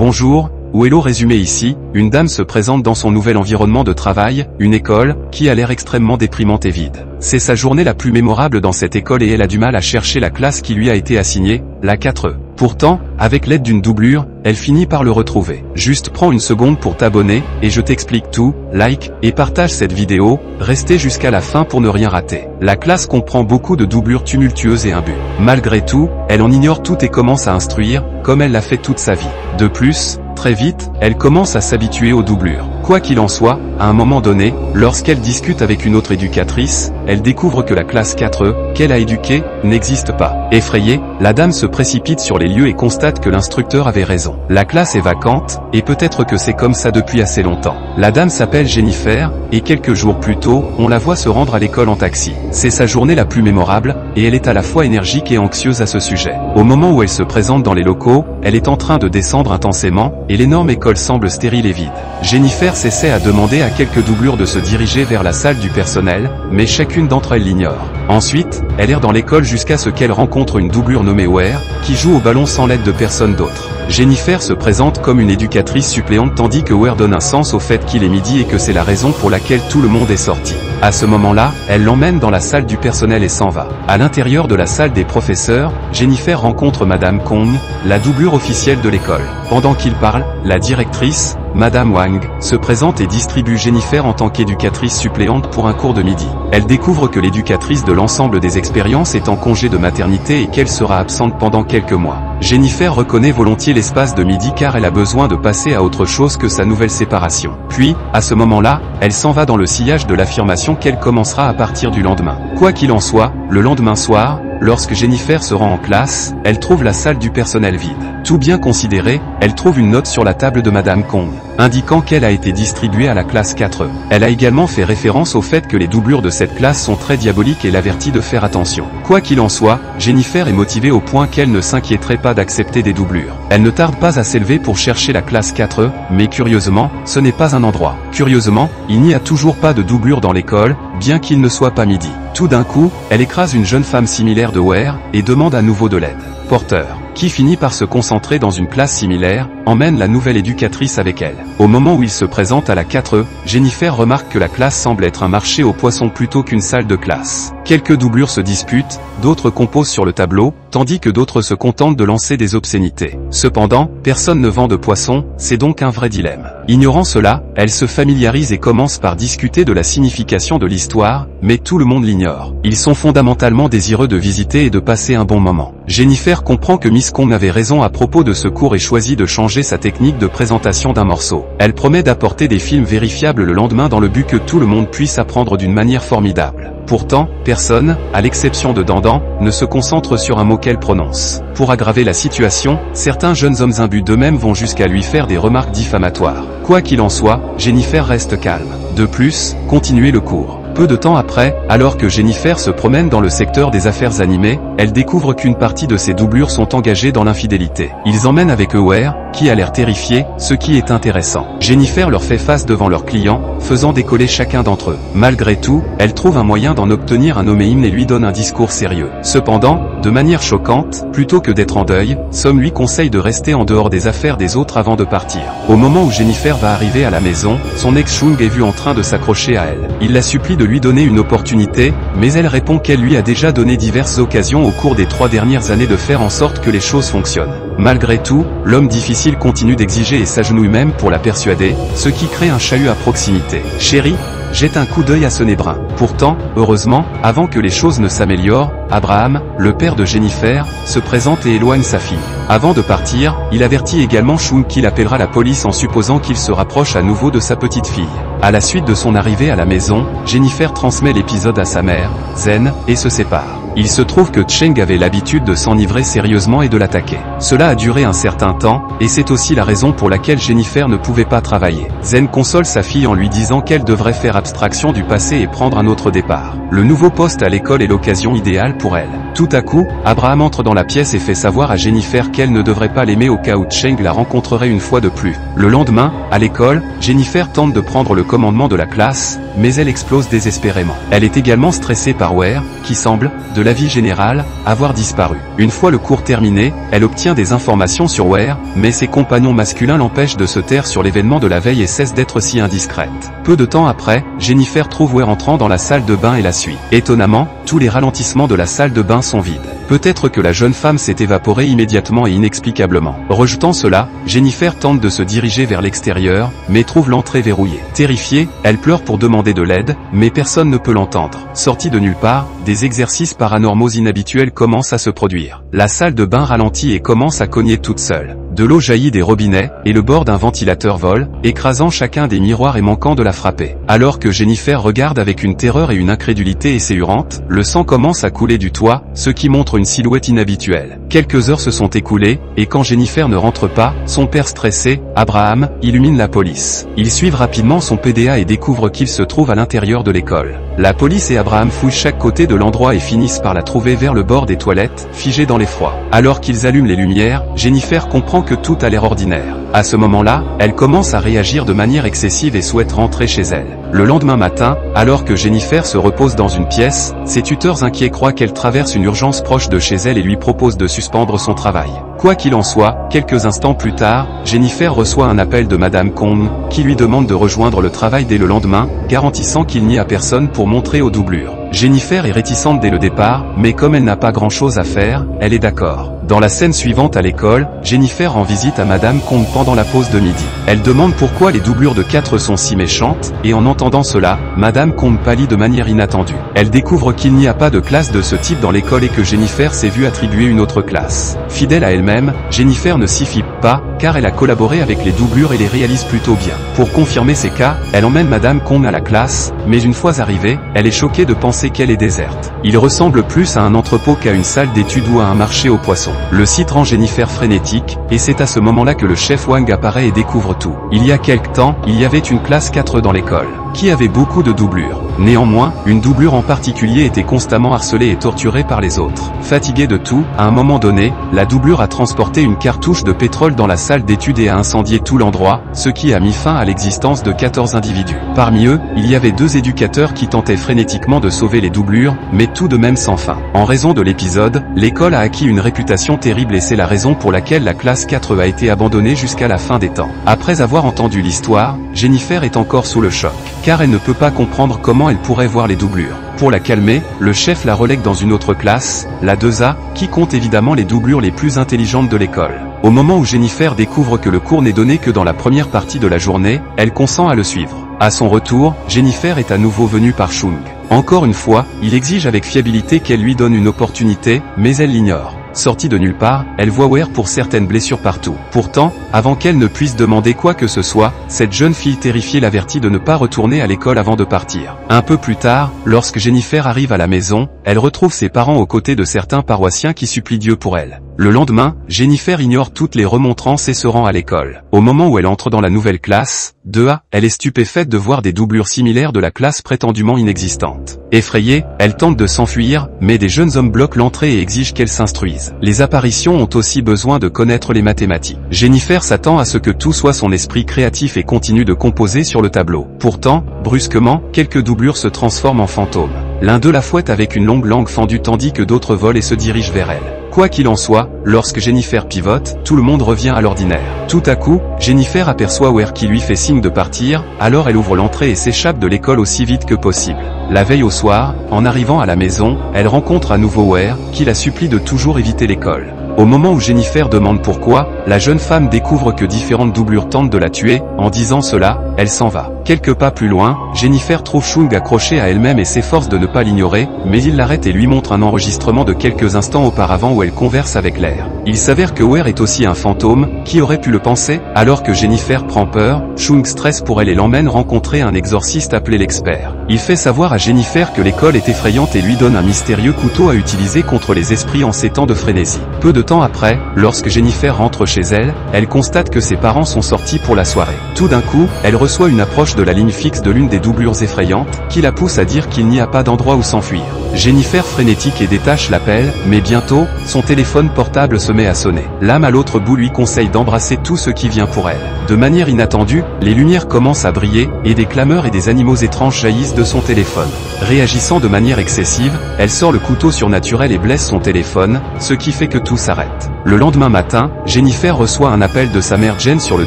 Bonjour, ou hello résumé ici, une dame se présente dans son nouvel environnement de travail, une école, qui a l'air extrêmement déprimante et vide. C'est sa journée la plus mémorable dans cette école et elle a du mal à chercher la classe qui lui a été assignée, la 4E. Pourtant, avec l'aide d'une doublure, elle finit par le retrouver. Juste prends une seconde pour t'abonner, et je t'explique tout, like, et partage cette vidéo, restez jusqu'à la fin pour ne rien rater. La classe comprend beaucoup de doublures tumultueuses et imbues. Malgré tout, elle en ignore tout et commence à instruire, comme elle l'a fait toute sa vie. De plus, très vite, elle commence à s'habituer aux doublures. Quoi qu'il en soit, à un moment donné, lorsqu'elle discute avec une autre éducatrice, elle découvre que la classe 4E, qu'elle a éduquée, n'existe pas. Effrayée, la dame se précipite sur les lieux et constate que l'instructeur avait raison. La classe est vacante, et peut-être que c'est comme ça depuis assez longtemps. La dame s'appelle Jennifer, et quelques jours plus tôt, on la voit se rendre à l'école en taxi. C'est sa journée la plus mémorable, et elle est à la fois énergique et anxieuse à ce sujet. Au moment où elle se présente dans les locaux, elle est en train de descendre intensément, et l'énorme école semble stérile et vide. Jennifer s'essaie à demander à quelques doublures de se diriger vers la salle du personnel, mais chacune d'entre elles l'ignore. Ensuite, elle erre dans l'école jusqu'à ce qu'elle rencontre une doublure nommée Ware, qui joue au ballon sans l'aide de personne d'autre. Jennifer se présente comme une éducatrice suppléante tandis que Ware donne un sens au fait qu'il est midi et que c'est la raison pour laquelle tout le monde est sorti. À ce moment-là, elle l'emmène dans la salle du personnel et s'en va. À l'intérieur de la salle des professeurs, Jennifer rencontre Madame Kong, la doublure officielle de l'école. Pendant qu'il parle, la directrice, Madame Wang, se présente et distribue Jennifer en tant qu'éducatrice suppléante pour un cours de midi. Elle découvre que l'éducatrice de l'ensemble des expériences est en congé de maternité et qu'elle sera absente pendant quelques mois. Jennifer reconnaît volontiers l'espace de midi car elle a besoin de passer à autre chose que sa nouvelle séparation. Puis, à ce moment-là, elle s'en va dans le sillage de l'affirmation qu'elle commencera à partir du lendemain. Quoi qu'il en soit, le lendemain soir, lorsque Jennifer se rend en classe, elle trouve la salle du personnel vide. Tout bien considéré, elle trouve une note sur la table de Madame Kong, indiquant qu'elle a été distribuée à la classe 4E. Elle a également fait référence au fait que les doublures de cette classe sont très diaboliques et l'avertit de faire attention. Quoi qu'il en soit, Jennifer est motivée au point qu'elle ne s'inquiéterait pas d'accepter des doublures. Elle ne tarde pas à s'élever pour chercher la classe 4E, mais curieusement, ce n'est pas un endroit. Curieusement, il n'y a toujours pas de doublure dans l'école, bien qu'il ne soit pas midi. Tout d'un coup, elle écrase une jeune femme similaire de Ware, et demande à nouveau de l'aide. Porter, qui finit par se concentrer dans une classe similaire, emmène la nouvelle éducatrice avec elle. Au moment où il se présente à la 4E, Jennifer remarque que la classe semble être un marché aux poissons plutôt qu'une salle de classe. Quelques doublures se disputent, d'autres composent sur le tableau, tandis que d'autres se contentent de lancer des obscénités. Cependant, personne ne vend de poissons, c'est donc un vrai dilemme. Ignorant cela, elle se familiarise et commence par discuter de la signification de l'histoire, mais tout le monde l'ignore. Ils sont fondamentalement désireux de visiter et de passer un bon moment. Jennifer comprend que Miss Kong avait raison à propos de ce cours et choisit de changer sa technique de présentation d'un morceau. Elle promet d'apporter des films vérifiables le lendemain dans le but que tout le monde puisse apprendre d'une manière formidable. Pourtant, personne, à l'exception de Dandan, ne se concentre sur un mot qu'elle prononce. Pour aggraver la situation, certains jeunes hommes imbus d'eux-mêmes vont jusqu'à lui faire des remarques diffamatoires. Quoi qu'il en soit, Jennifer reste calme. De plus, continuez le cours. Peu de temps après, alors que Jennifer se promène dans le secteur des affaires animées, elle découvre qu'une partie de ses doublures sont engagées dans l'infidélité. Ils emmènent avec eux Ware, qui a l'air terrifié, ce qui est intéressant. Jennifer leur fait face devant leurs clients, faisant décoller chacun d'entre eux. Malgré tout, elle trouve un moyen d'en obtenir un homéine et lui donne un discours sérieux. Cependant, de manière choquante, plutôt que d'être en deuil, Som lui conseille de rester en dehors des affaires des autres avant de partir. Au moment où Jennifer va arriver à la maison, son ex Chung est vu en train de s'accrocher à elle. Il la supplie de lui donner une opportunité, mais elle répond qu'elle lui a déjà donné diverses occasions au cours des 3 dernières années de faire en sorte que les choses fonctionnent. Malgré tout, l'homme difficile continue d'exiger et s'agenouille même pour la persuader, ce qui crée un chahut à proximité. Chérie, jette un coup d'œil à ce nez brun. Pourtant, heureusement, avant que les choses ne s'améliorent, Abraham, le père de Jennifer, se présente et éloigne sa fille. Avant de partir, il avertit également Chung qu'il appellera la police en supposant qu'il se rapproche à nouveau de sa petite fille. À la suite de son arrivée à la maison, Jennifer transmet l'épisode à sa mère, Zen, et se sépare. Il se trouve que Cheng avait l'habitude de s'enivrer sérieusement et de l'attaquer. Cela a duré un certain temps, et c'est aussi la raison pour laquelle Jennifer ne pouvait pas travailler. Zen console sa fille en lui disant qu'elle devrait faire abstraction du passé et prendre un autre départ. Le nouveau poste à l'école est l'occasion idéale pour elle. Tout à coup, Abraham entre dans la pièce et fait savoir à Jennifer qu'elle ne devrait pas l'aimer au cas où Cheng la rencontrerait une fois de plus. Le lendemain, à l'école, Jennifer tente de prendre le commandement de la classe, mais elle explose désespérément. Elle est également stressée par Ware, qui semble, de l'avis général, avoir disparu. Une fois le cours terminé, elle obtient des informations sur Ware, mais ses compagnons masculins l'empêchent de se taire sur l'événement de la veille et cesse d'être si indiscrète. Peu de temps après, Jennifer trouve Ware entrant dans la salle de bain et la suit. Étonnamment, tous les ralentissements de la salle de bain sont vides. Peut-être que la jeune femme s'est évaporée immédiatement et inexplicablement. Rejetant cela, Jennifer tente de se diriger vers l'extérieur, mais trouve l'entrée verrouillée. Terrifiée, elle pleure pour demander de l'aide, mais personne ne peut l'entendre. Sortie de nulle part, des exercices paranormaux inhabituels commencent à se produire. La salle de bain ralentit et commence à cogner toute seule. De l'eau jaillit des robinets, et le bord d'un ventilateur vole, écrasant chacun des miroirs et manquant de la frapper. Alors que Jennifer regarde avec une terreur et une incrédulité essayante, le sang commence à couler du toit, ce qui montre une silhouette inhabituelle. Quelques heures se sont écoulées, et quand Jennifer ne rentre pas, son père stressé, Abraham, illumine la police. Ils suivent rapidement son PDA et découvrent qu'il se trouve à l'intérieur de l'école. La police et Abraham fouillent chaque côté de l'endroit et finissent par la trouver vers le bord des toilettes, figée dans l'effroi. Alors qu'ils allument les lumières, Jennifer comprend que tout a l'air ordinaire. À ce moment-là, elle commence à réagir de manière excessive et souhaite rentrer chez elle. Le lendemain matin, alors que Jennifer se repose dans une pièce, ses tuteurs inquiets croient qu'elle traverse une urgence proche de chez elle et lui proposent de suspendre son travail. Quoi qu'il en soit, quelques instants plus tard, Jennifer reçoit un appel de Madame Kong, qui lui demande de rejoindre le travail dès le lendemain, garantissant qu'il n'y a personne pour montrer aux doublures. Jennifer est réticente dès le départ, mais comme elle n'a pas grand-chose à faire, elle est d'accord. Dans la scène suivante à l'école, Jennifer rend visite à Madame Kong pendant la pause de midi. Elle demande pourquoi les doublures de 4 sont si méchantes, et en entendant cela, Madame Kong pâlit de manière inattendue. Elle découvre qu'il n'y a pas de classe de ce type dans l'école et que Jennifer s'est vue attribuer une autre classe. Fidèle à elle-même, Jennifer ne s'y fie pas, car elle a collaboré avec les doublures et les réalise plutôt bien. Pour confirmer ces cas, elle emmène Madame Kong à la classe, mais une fois arrivée, elle est choquée de penser qu'elle est déserte. Il ressemble plus à un entrepôt qu'à une salle d'études ou à un marché aux poissons. Le site rend Jennifer frénétique, et c'est à ce moment-là que le chef Wang apparaît et découvre tout. Il y a quelque temps, il y avait une classe 4 dans l'école, qui avait beaucoup de doublures. Néanmoins, une doublure en particulier était constamment harcelée et torturée par les autres. Fatiguée de tout, à un moment donné, la doublure a transporté une cartouche de pétrole dans la salle d'études et a incendié tout l'endroit, ce qui a mis fin à l'existence de 14 individus. Parmi eux, il y avait 2 éducateurs qui tentaient frénétiquement de sauver les doublures, mais tout de même sans fin. En raison de l'épisode, l'école a acquis une réputation terrible et c'est la raison pour laquelle la classe 4 a été abandonnée jusqu'à la fin des temps. Après avoir entendu l'histoire, Jennifer est encore sous le choc, car elle ne peut pas comprendre comment elle pourrait voir les doublures. Pour la calmer, le chef la relègue dans une autre classe, la 2A, qui compte évidemment les doublures les plus intelligentes de l'école. Au moment où Jennifer découvre que le cours n'est donné que dans la première partie de la journée, elle consent à le suivre. À son retour, Jennifer est à nouveau venue par Chung. Encore une fois, il exige avec fiabilité qu'elle lui donne une opportunité, mais elle l'ignore. Sortie de nulle part, elle voit Ware pour certaines blessures partout. Pourtant, avant qu'elle ne puisse demander quoi que ce soit, cette jeune fille terrifiée l'avertit de ne pas retourner à l'école avant de partir. Un peu plus tard, lorsque Jennifer arrive à la maison, elle retrouve ses parents aux côtés de certains paroissiens qui supplient Dieu pour elle. Le lendemain, Jennifer ignore toutes les remontrances et se rend à l'école. Au moment où elle entre dans la nouvelle classe, 2A, elle est stupéfaite de voir des doublures similaires de la classe prétendument inexistante. Effrayée, elle tente de s'enfuir, mais des jeunes hommes bloquent l'entrée et exigent qu'elle s'instruise. Les apparitions ont aussi besoin de connaître les mathématiques. Jennifer s'attend à ce que tout soit son esprit créatif et continue de composer sur le tableau. Pourtant, brusquement, quelques doublures se transforment en fantômes. L'un d'eux la fouette avec une longue langue fendue tandis que d'autres volent et se dirigent vers elle. Quoi qu'il en soit, lorsque Jennifer pivote, tout le monde revient à l'ordinaire. Tout à coup, Jennifer aperçoit Ware qui lui fait signe de partir, alors elle ouvre l'entrée et s'échappe de l'école aussi vite que possible. La veille au soir, en arrivant à la maison, elle rencontre à nouveau Ware, qui la supplie de toujours éviter l'école. Au moment où Jennifer demande pourquoi, la jeune femme découvre que différentes doublures tentent de la tuer. En disant cela, elle s'en va. Quelques pas plus loin, Jennifer trouve Chung accrochée à elle-même et s'efforce de ne pas l'ignorer, mais il l'arrête et lui montre un enregistrement de quelques instants auparavant où elle converse avec l'air. Il s'avère que Ware est aussi un fantôme, qui aurait pu le penser? Alors que Jennifer prend peur, Chung stresse pour elle et l'emmène rencontrer un exorciste appelé l'expert. Il fait savoir à Jennifer que l'école est effrayante et lui donne un mystérieux couteau à utiliser contre les esprits en ces temps de frénésie. Peu de temps après, lorsque Jennifer rentre chez elle, elle constate que ses parents sont sortis pour la soirée. Tout d'un coup, elle reçoit une approche de la ligne fixe de l'une des doublures effrayantes, qui la pousse à dire qu'il n'y a pas d'endroit où s'enfuir. Jennifer frénétique et détache l'appel, mais bientôt, son téléphone portable se met à sonner. L'âme à l'autre bout lui conseille d'embrasser tout ce qui vient pour elle. De manière inattendue, les lumières commencent à briller, et des clameurs et des animaux étranges jaillissent de son téléphone. Réagissant de manière excessive, elle sort le couteau surnaturel et blesse son téléphone, ce qui fait que tout s'arrête. Le lendemain matin, Jennifer reçoit un appel de sa mère Jen sur le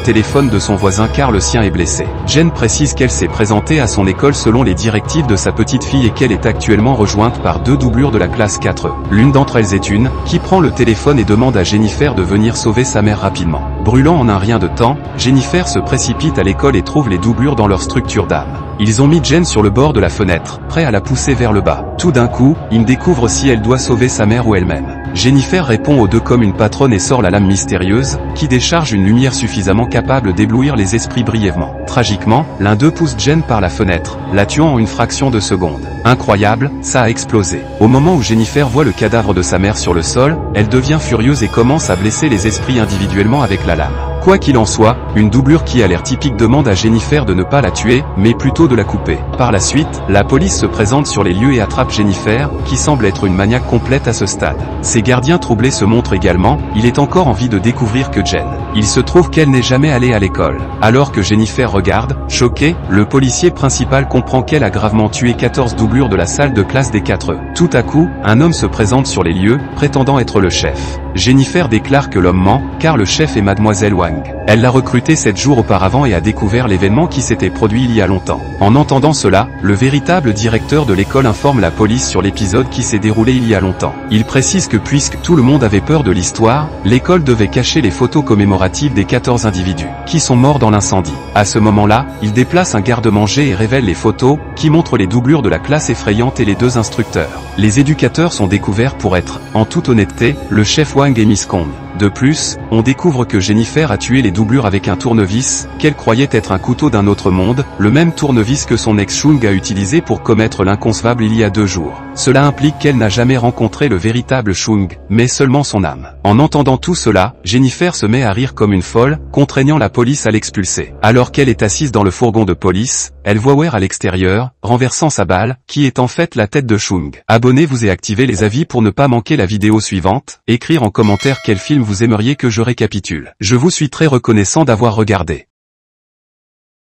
téléphone de son voisin car le sien est blessé. Jen précise qu'elle s'est présentée à son école selon les directives de sa petite fille et qu'elle est actuellement rejointe par 2 doublures de la classe 4E. L'une d'entre elles est une, qui prend le téléphone et demande à Jennifer de venir sauver sa mère rapidement. Brûlant en un rien de temps, Jennifer se précipite à l'école et trouve les doublures dans leur structure d'âme. Ils ont mis Jen sur le bord de la fenêtre, prêts à la pousser vers le bas. Tout d'un coup, ils découvrent si elle doit sauver sa mère ou elle-même. Jennifer répond aux deux comme une patronne et sort la lame mystérieuse, qui décharge une lumière suffisamment capable d'éblouir les esprits brièvement. Tragiquement, l'un d'eux pousse Jen par la fenêtre, la tuant en une fraction de seconde. Incroyable, ça a explosé. Au moment où Jennifer voit le cadavre de sa mère sur le sol, elle devient furieuse et commence à blesser les esprits individuellement avec la lame. Quoi qu'il en soit, une doublure qui a l'air typique demande à Jennifer de ne pas la tuer, mais plutôt de la couper. Par la suite, la police se présente sur les lieux et attrape Jennifer, qui semble être une maniaque complète à ce stade. Ses gardiens troublés se montrent également, il est encore envie de découvrir que Jen. Il se trouve qu'elle n'est jamais allée à l'école. Alors que Jennifer regarde, choqué, le policier principal comprend qu'elle a gravement tué 14 doublures de la salle de classe des 4E. Tout à coup, un homme se présente sur les lieux, prétendant être le chef. Jennifer déclare que l'homme ment, car le chef est Mademoiselle Wang. Elle l'a recruté 7 jours auparavant et a découvert l'événement qui s'était produit il y a longtemps. En entendant cela, le véritable directeur de l'école informe la police sur l'épisode qui s'est déroulé il y a longtemps. Il précise que puisque tout le monde avait peur de l'histoire, l'école devait cacher les photos commémoratives des 14 individus qui sont morts dans l'incendie. À ce moment-là, il déplace un garde-manger et révèle les photos, qui montrent les doublures de la classe effrayante et les 2 instructeurs. Les éducateurs sont découverts pour être, en toute honnêteté, le chef Wang et Miss Kong. De plus, on découvre que Jennifer a tué les doublures avec un tournevis, qu'elle croyait être un couteau d'un autre monde, le même tournevis que son ex Chung a utilisé pour commettre l'inconcevable il y a 2 jours. Cela implique qu'elle n'a jamais rencontré le véritable Chung, mais seulement son âme. En entendant tout cela, Jennifer se met à rire comme une folle, contraignant la police à l'expulser. Alors qu'elle est assise dans le fourgon de police, elle voit Ware à l'extérieur, renversant sa balle, qui est en fait la tête de Chung. Abonnez-vous et activez les avis pour ne pas manquer la vidéo suivante, écrire en commentaire quel film vous aimeriez que je récapitule. Je vous suis très reconnaissant d'avoir regardé.